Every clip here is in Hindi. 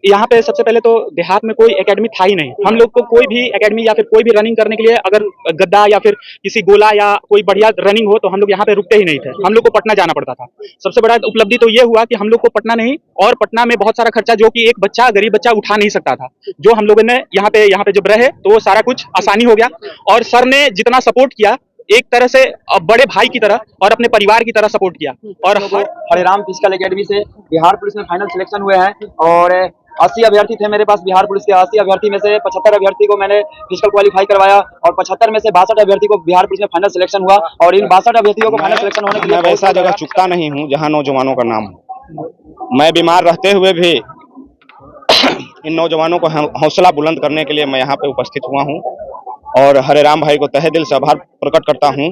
यहाँ पे सबसे पहले तो देहात में कोई एकेडमी था ही नहीं। हम लोग को कोई भी एकेडमी या फिर कोई भी रनिंग करने के लिए अगर गद्दा या फिर किसी गोला या कोई बढ़िया रनिंग हो तो हम लोग यहाँ पे रुकते ही नहीं थे, हम लोग को पटना जाना पड़ता था। सबसे बड़ा उपलब्धि तो ये हुआ कि हम लोग को पटना नहीं और पटना में बहुत सारा खर्चा जो कि एक बच्चा गरीब बच्चा उठा नहीं सकता था, जो हम लोगों ने यहाँ पे जब रहे तो वो सारा कुछ आसानी हो गया। और सर ने जितना सपोर्ट किया एक तरह से बड़े भाई की तरह और अपने परिवार की तरह सपोर्ट किया। और हरिराम फिजिकल एकेडमी से बिहार पुलिस में फाइनल सिलेक्शन हुए हैं और 80 अभ्यर्थी थे मेरे पास बिहार पुलिस के। 80 अभ्यर्थी में से 75 अभ्यर्थी को मैंने फिजिकल क्वालिफाई करवाया और 75 में से 62 अभ्यर्थी को बिहार पुलिस में फाइनल सिलेक्शन हुआ। और इन 62 अभ्यर्थियों को फाइनल सिलेक्शन होने के लिए वैसा जगह चुकता नहीं हूँ जहाँ नौजवानों का नाम हो। मैं बीमार रहते हुए भी इन नौजवानों को हौसला बुलंद करने के लिए मैं यहाँ पे उपस्थित हुआ हूँ और हरेराम भाई को तहे दिल से आभार प्रकट करता हूँ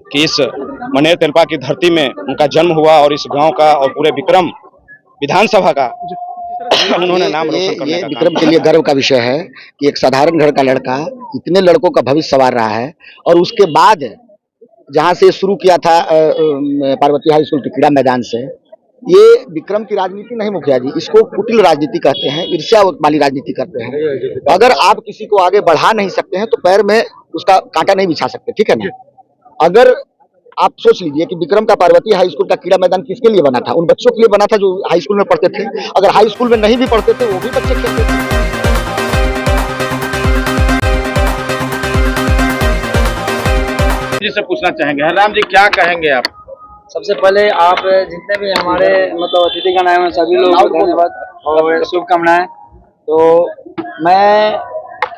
कि इस मनेर तेलपा की धरती में उनका जन्म हुआ और इस गांव का और पूरे विक्रम विधानसभा का उन्होंने नाम रोशन करने का विक्रम के लिए गर्व का विषय है कि एक साधारण घर का लड़का इतने लड़कों का भविष्य संवार रहा है। और उसके बाद जहां से शुरू किया था पार्वती हाई स्कूल टिकड़ा मैदान से, ये विक्रम की राजनीति नहीं मुखिया जी, इसको कुटिल राजनीति कहते हैं, ईर्ष्या वाली राजनीति करते हैं। अगर आप किसी को आगे बढ़ा नहीं सकते हैं तो पैर में उसका कांटा नहीं बिछा सकते, ठीक है ना। अगर आप सोच लीजिए कि विक्रम का पार्वती हाई स्कूल का कीड़ा मैदान किसके लिए बना था? उन बच्चों के लिए बना था जो हाई स्कूल में पढ़ते थे। अगर हाई स्कूल में नहीं भी पढ़ते थे वो भी बच्चे खेलते थे। जी से पूछना चाहेंगे हरिराम जी, क्या कहेंगे आप? सबसे पहले आप जितने भी हमारे मतलब अतिथिगण आए हैं सभी लोगों को धन्यवाद और शुभकामनाएं। तो मैं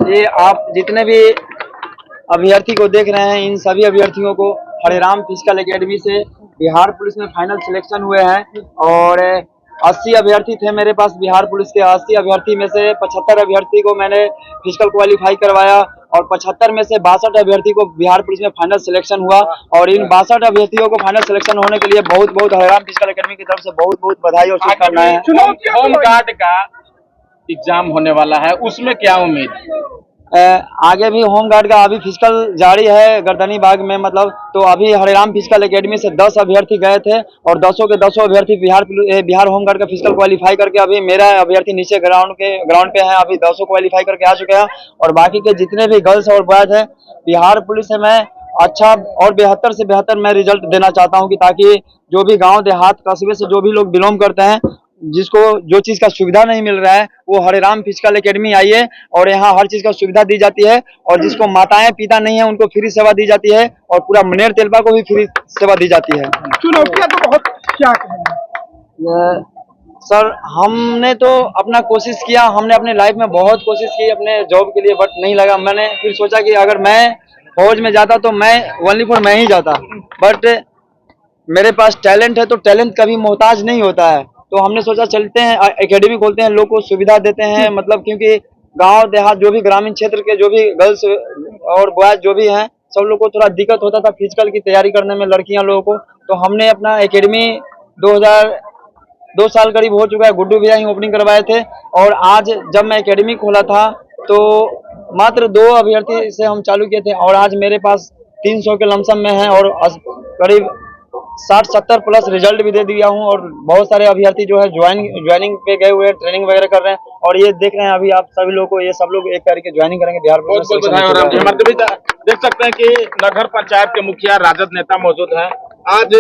ये आप जितने भी अभ्यर्थी को देख रहे हैं इन सभी अभ्यर्थियों को हरिराम फिजिकल एकेडमी से बिहार पुलिस में फाइनल सिलेक्शन हुए हैं और 80 अभ्यर्थी थे मेरे पास बिहार पुलिस के। 80 अभ्यर्थी में से 75 अभ्यर्थी को मैंने फिजिकल क्वालिफाई करवाया और 75 में से 62 अभ्यर्थी को बिहार पुलिस में फाइनल सिलेक्शन हुआ। और इन 62 अभ्यर्थियों को फाइनल सिलेक्शन होने के लिए बहुत बहुत हरिराम फिजिकल एकेडमी की तरफ से बहुत बहुत बधाई और शुभकामनाएं। होमगार्ड का एग्जाम होने वाला है, उसमें क्या उम्मीद? आगे भी होमगार्ड का अभी फिजिकल जारी है गर्दनी बाग में, मतलब तो अभी हरिराम फिजिकल एकेडमी से 10 अभ्यर्थी गए थे और 10 के 10 अभ्यर्थी बिहार होमगार्ड का फिजिकल क्वालिफाई करके अभी मेरा अभ्यर्थी नीचे ग्राउंड पे है, अभी 10 क्वालिफाई करके आ चुके हैं। और बाकी के जितने भी गर्ल्स और बॉयज हैं बिहार पुलिस से मैं अच्छा और बेहतर से बेहतर मैं रिजल्ट देना चाहता हूँ कि ताकि जो भी गाँव देहात कस्बे से जो भी लोग बिलोंग करते हैं जिसको जो चीज का सुविधा नहीं मिल रहा है वो हरिराम फिजिकल एकेडमी आइए और यहाँ हर चीज का सुविधा दी जाती है। और जिसको माताएं पिता नहीं है उनको फ्री सेवा दी जाती है और पूरा मनेर तेलपा को भी फ्री सेवा दी जाती है। चुनौतियां तो बहुत क्या कहेंगे सर, हमने तो अपना कोशिश किया, हमने अपने लाइफ में बहुत कोशिश की अपने जॉब के लिए, बट नहीं लगा। मैंने फिर सोचा कि अगर मैं फौज में जाता तो मैं ओनली फॉर मैं ही जाता, बट मेरे पास टैलेंट है तो टैलेंट कभी मोहताज नहीं होता है। तो हमने सोचा चलते हैं एकेडमी खोलते हैं, लोग को सुविधा देते हैं, मतलब क्योंकि गांव देहात जो भी ग्रामीण क्षेत्र के जो भी गर्ल्स और बॉयज जो भी हैं सब लोग को थोड़ा दिक्कत होता था फिजिकल की तैयारी करने में, लड़कियां लोगों को। तो हमने अपना एकेडमी 2 साल करीब हो चुका है, गुड्डू भैया ही ओपनिंग करवाए थे। और आज जब मैं एकेडमी खोला था तो मात्र 2 अभ्यर्थी से हम चालू किए थे और आज मेरे पास 300 के लमसम में है और करीब 60-70 प्लस रिजल्ट भी दे दिया हूं। और बहुत सारे अभ्यर्थी जो है ज्वाइनिंग पे गए हुए हैं, ट्रेनिंग वगैरह कर रहे हैं। और ये देख रहे हैं अभी आप सभी लोगों को, ये सब लोग एक करके ज्वाइनिंग करेंगे बिहार पुलिस में। देख सकते हैं कि नगर पंचायत के मुखिया राजद नेता मौजूद हैं। आज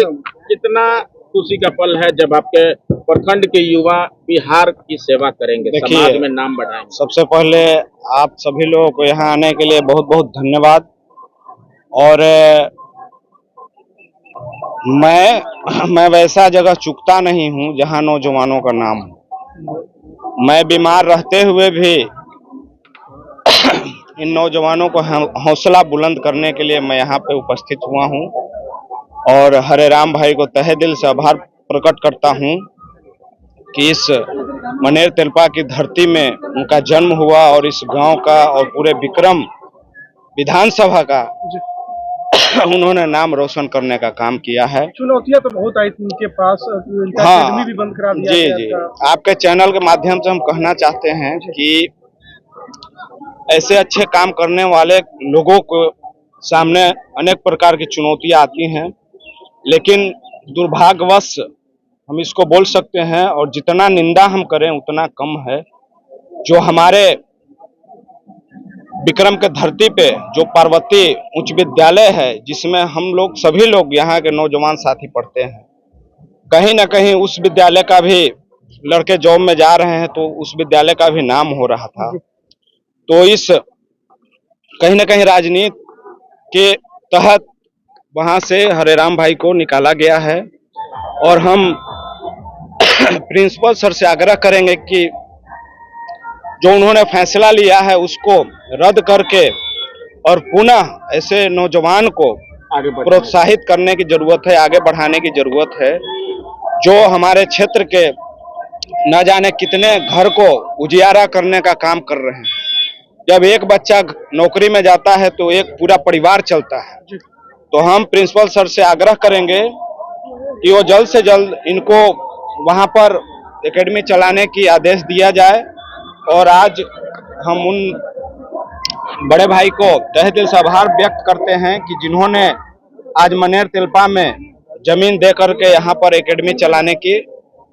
कितना खुशी का पल है जब आपके प्रखंड के युवा बिहार की सेवा करेंगे, समाज में नाम बढ़ाएंगे। सबसे पहले आप सभी लोगों को यहाँ आने के लिए बहुत बहुत धन्यवाद। और मैं वैसा जगह चुकता नहीं हूँ जहाँ नौजवानों का नाम हो। मैं बीमार रहते हुए भी इन नौजवानों को हौसला बुलंद करने के लिए मैं यहाँ पे उपस्थित हुआ हूँ और हरेराम भाई को तहे दिल से आभार प्रकट करता हूँ कि इस मनेर तेलपा की धरती में उनका जन्म हुआ और इस गांव का और पूरे विक्रम विधानसभा का उन्होंने नाम रोशन करने का काम किया है। चुनौतियां तो बहुत आई थी उनके पास, हाँ भी बंद करा दिया जी। आपके चैनल के माध्यम से हम कहना चाहते हैं कि ऐसे अच्छे काम करने वाले लोगों को सामने अनेक प्रकार की चुनौतियां आती हैं, लेकिन दुर्भाग्यवश हम इसको बोल सकते हैं और जितना निंदा हम करें उतना कम है। जो हमारे विक्रम के धरती पे जो पार्वती उच्च विद्यालय है, जिसमें हम लोग सभी लोग यहाँ के नौजवान साथी पढ़ते हैं, कहीं ना कहीं उस विद्यालय का भी लड़के जॉब में जा रहे हैं, तो उस विद्यालय का भी नाम हो रहा था। तो इस कहीं ना कहीं राजनीति के तहत वहां से हरेराम भाई को निकाला गया है, और हम प्रिंसिपल सर से आग्रह करेंगे कि जो उन्होंने फैसला लिया है उसको रद्द करके और पुनः ऐसे नौजवान को आगे बढ़ प्रोत्साहित करने की जरूरत है, आगे बढ़ाने की जरूरत है, जो हमारे क्षेत्र के न जाने कितने घर को उजियारा करने का काम कर रहे हैं। जब एक बच्चा नौकरी में जाता है तो एक पूरा परिवार चलता है। तो हम प्रिंसिपल सर से आग्रह करेंगे कि वो जल्द से जल्द इनको वहां पर एकेडमी चलाने की आदेश दिया जाए। और आज हम उन बड़े भाई को तहे दिल से आभार व्यक्त करते हैं कि जिन्होंने आज मनेर तिलपा में जमीन दे करके यहाँ पर एकेडमी चलाने की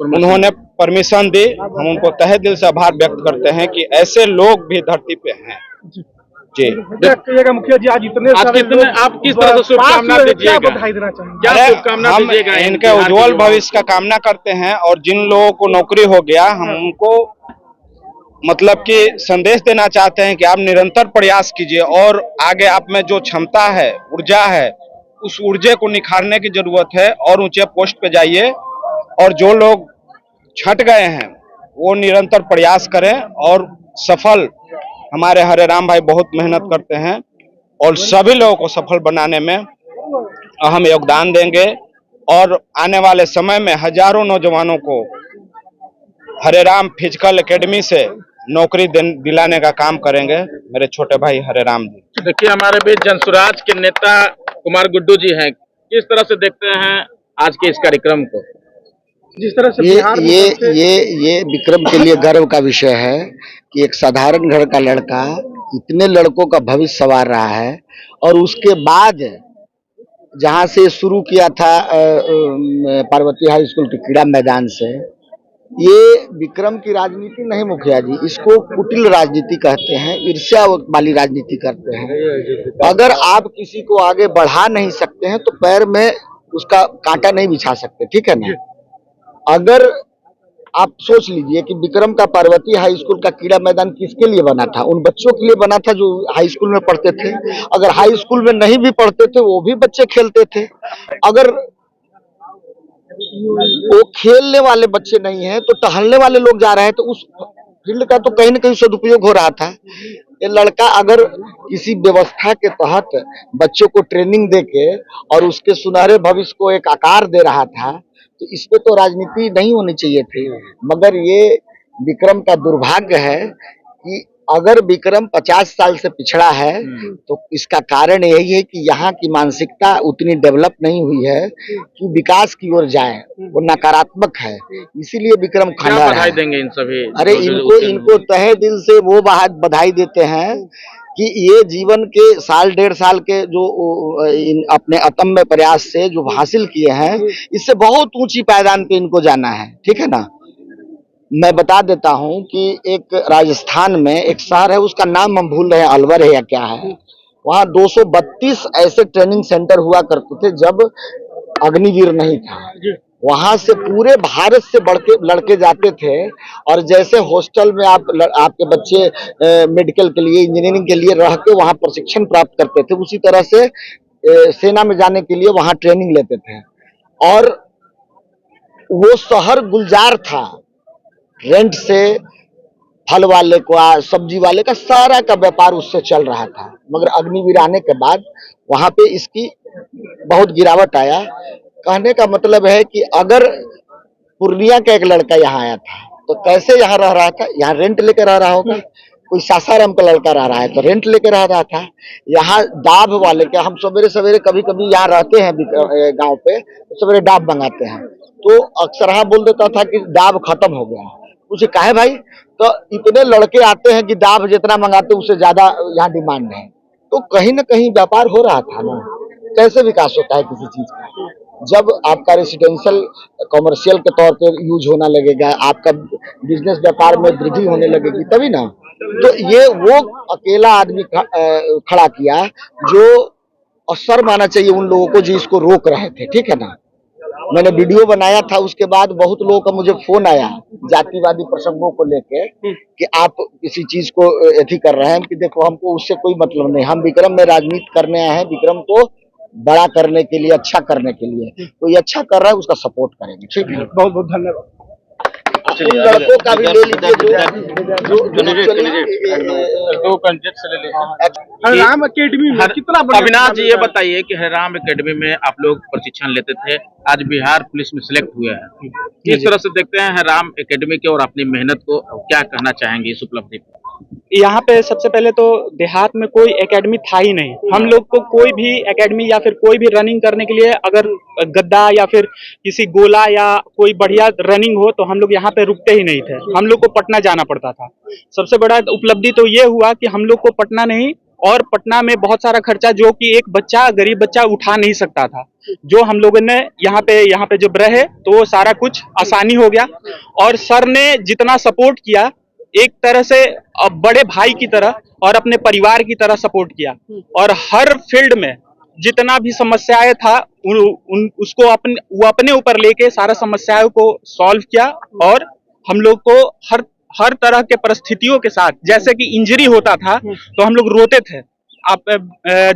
उन्होंने परमिशन दी। हम उनको तहे दिल से आभार व्यक्त करते हैं कि ऐसे लोग भी धरती पे हैं। जी क्या कहिएगा मुखिया जी, आज इतने आज सारे कितने लोग आप किस तरह से शुभकामना पास हुए, दीजिएगा? क्या बधाई देना चाहेंगे? क्या अरे, शुभकामना हम दीजिएगा इनके बिहार के उज्जवल युवाओं भविष्य का कामना करते हैं, और जिन लोगों को नौकरी हो गया हम उनको मतलब कि संदेश देना चाहते हैं कि आप निरंतर प्रयास कीजिए, और आगे आप में जो क्षमता है, ऊर्जा है, उस ऊर्जा को निखारने की जरूरत है, और ऊंचे पोस्ट पे जाइए। और जो लोग छट गए हैं वो निरंतर प्रयास करें, और सफल हमारे हरेराम भाई बहुत मेहनत करते हैं और सभी लोगों को सफल बनाने में अहम योगदान देंगे। और आने वाले समय में हजारों नौजवानों को हरेराम फिजिकल एकेडमी से नौकरी दिलाने का काम करेंगे मेरे छोटे भाई हरेराम जी। देखिए, हमारे बीच जनसुराज के नेता कुमार गुड्डू जी हैं। किस तरह से देखते हैं आज के इस कार्यक्रम को? जिस तरह से ये बिहार में ये सबसे- ये विक्रम के लिए गर्व का विषय है कि एक साधारण घर का लड़का इतने लड़कों का भविष्य संवार रहा है, और उसके बाद जहां से शुरू किया था पार्वती हाई स्कूल के क्रीड़ा मैदान से, ये विक्रम की राजनीति नहीं मुखिया जी, इसको कुटिल राजनीति कहते हैं, ईर्ष्या वाली राजनीति करते हैं। अगर आप किसी को आगे बढ़ा नहीं सकते हैं तो पैर में उसका कांटा नहीं बिछा सकते, ठीक है ना। अगर आप सोच लीजिए कि विक्रम का पार्वती हाई स्कूल का क्रीड़ा मैदान किसके लिए बना था? उन बच्चों के लिए बना था जो हाई स्कूल में पढ़ते थे। अगर हाई स्कूल में नहीं भी पढ़ते थे वो भी बच्चे खेलते थे। अगर वो खेलने वाले बच्चे नहीं हैं तो टहलने वाले लोग जा रहे हैं, तो उस फील्ड का तो कहीं ना कहीं सदुपयोग हो रहा था। ये लड़का अगर किसी व्यवस्था के तहत बच्चों को ट्रेनिंग देके और उसके सुनहरे भविष्य को एक आकार दे रहा था, तो इस पे तो राजनीति नहीं होनी चाहिए थी। मगर ये विक्रम का दुर्भाग्य है कि अगर विक्रम 50 साल से पिछड़ा है तो इसका कारण यही है कि यहाँ की मानसिकता उतनी डेवलप नहीं हुई है कि विकास की ओर जाए, वो नकारात्मक है। इसीलिए विक्रम क्या खंडर बधाई है। देंगे इन सभी? अरे इनको तहे दिल से वो बधाई देते हैं कि ये जीवन के साल डेढ़ साल के जो अपने अतम्य प्रयास से जो हासिल किए हैं, इससे बहुत ऊंची पायदान पे इनको जाना है, ठीक है ना। मैं बता देता हूं कि एक राजस्थान में एक शहर है, उसका नाम हम भूल रहे हैं, अलवर है या क्या है, वहाँ 232 ऐसे ट्रेनिंग सेंटर हुआ करते थे जब अग्निवीर नहीं था। वहां से पूरे भारत से लड़के जाते थे, और जैसे हॉस्टल में आपके बच्चे मेडिकल के लिए, इंजीनियरिंग के लिए रह के वहां प्रशिक्षण प्राप्त करते थे, उसी तरह से सेना में जाने के लिए वहां ट्रेनिंग लेते थे। और वो शहर गुलजार था, रेंट से फल वाले को, सब्जी वाले का सारा का व्यापार उससे चल रहा था। मगर अग्निवीर आने के बाद वहां पे इसकी बहुत गिरावट आया। कहने का मतलब है कि अगर पूर्णिया का एक लड़का यहाँ आया था तो कैसे यहाँ रह रहा था? यहाँ रेंट लेकर रह रहा होगा। कोई सासाराम का लड़का रह रहा है तो रेंट लेकर रह रहा था। यहाँ डाब वाले के, हम सवेरे सवेरे कभी कभी यहाँ रहते हैं गांव पे, तो सवेरे डाब मंगाते हैं, तो अक्सर हाँ बोल देता था कि डाब खत्म हो गया। उसे कहे भाई, तो इतने लड़के आते हैं कि डाब जितना मंगाते उससे ज्यादा यहाँ डिमांड है। तो कहीं ना कहीं व्यापार हो रहा था ना, कैसे विकास होता है किसी चीज का? जब आपका रेसिडेंशियल कॉमर्शियल के तौर पे यूज होना लगेगा, आपका बिजनेस व्यापार में वृद्धि होने लगेगी, तभी ना। तो ये वो अकेला आदमी खड़ा किया जो, और सर माना चाहिए उन लोगों को जो इसको रोक रहे थे, ठीक है ना। मैंने वीडियो बनाया था, उसके बाद बहुत लोगों का मुझे फोन आया जातिवादी प्रसंगों को लेके कि आप किसी चीज को एथी कर रहे हैं, कि देखो हमको उससे कोई मतलब नहीं, हम विक्रम में राजनीति करने आए हैं, विक्रम को बड़ा करने के लिए, अच्छा करने के लिए। तो ये अच्छा कर रहा है, उसका सपोर्ट करेंगे, ठीक है। बहुत बहुत धन्यवाद। उन लड़कों का भी ले लीजिए दो कंटेक्ट से ले लीजिए। हरिराम एकेडमी में कितना बड़ा अविनाश जी, ये बताइए कि हरिराम एकेडमी में आप लोग प्रशिक्षण लेते थे, आज बिहार पुलिस में सिलेक्ट हुए हैं, किस तरह से देखते हैं हरिराम एकेडमी के और अपनी मेहनत को, क्या कहना चाहेंगे इस उपलब्धि पर? यहाँ पे सबसे पहले तो देहात में कोई एकेडमी था ही नहीं। हम लोग को कोई भी एकेडमी या फिर कोई भी रनिंग करने के लिए अगर गद्दा या फिर किसी गोला या कोई बढ़िया रनिंग हो तो हम लोग यहाँ पे रुकते ही नहीं थे, हम लोग को पटना जाना पड़ता था। सबसे बड़ा उपलब्धि तो ये हुआ कि हम लोग को पटना नहीं, और पटना में बहुत सारा खर्चा जो कि एक बच्चा, गरीब बच्चा उठा नहीं सकता था, जो हम लोगों ने यहाँ पे जब रहे तो वो सारा कुछ आसानी हो गया। और सर ने जितना सपोर्ट किया, एक तरह से बड़े भाई की तरह और अपने परिवार की तरह सपोर्ट किया, और हर फील्ड में जितना भी समस्याएं था उसको वो अपने ऊपर लेके सारा समस्याओं को सॉल्व किया। और हम लोग को हर तरह के परिस्थितियों के साथ, जैसे कि इंजरी होता था तो हम लोग रोते थे। आप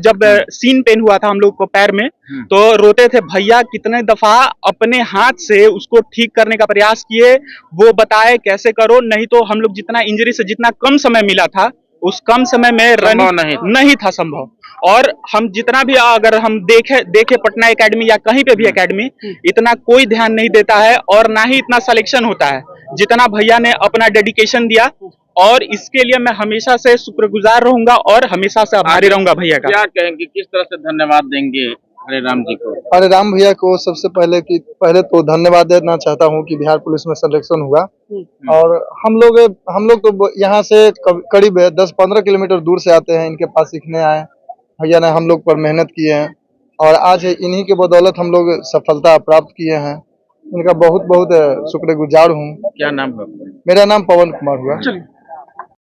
जब सीन पेन हुआ था हम लोग को पैर में, तो रोते थे, भैया कितने दफा अपने हाथ से उसको ठीक करने का प्रयास किए, वो बताए कैसे करो, नहीं तो हम लोग जितना इंजरी से जितना कम समय मिला था, उस कम समय में रनिंग नहीं था संभव। और हम जितना भी अगर हम देखे पटना एकेडमी या कहीं पे भी एकेडमी, इतना कोई ध्यान नहीं देता है और ना ही इतना सिलेक्शन होता है जितना भैया ने अपना डेडिकेशन दिया। और इसके लिए मैं हमेशा से शुक्रगुजार रहूंगा और हमेशा से आभारी रहूंगा भैया का। क्या कहेंगे, किस तरह से धन्यवाद देंगे हरिराम जी को? हरिराम भैया को सबसे पहले तो धन्यवाद देना चाहता हूं कि बिहार पुलिस में सिलेक्शन हुआ। और हम लोग तो यहाँ से करीब 10-15 किलोमीटर दूर से आते हैं, इनके पास सीखने आए। भैया ने हम लोग पर मेहनत किए हैं और आज इन्हीं के बदौलत हम लोग सफलता प्राप्त किए हैं। इनका बहुत बहुत शुक्रगुजार हूँ। क्या नाम है? मेरा नाम पवन कुमार हुआ।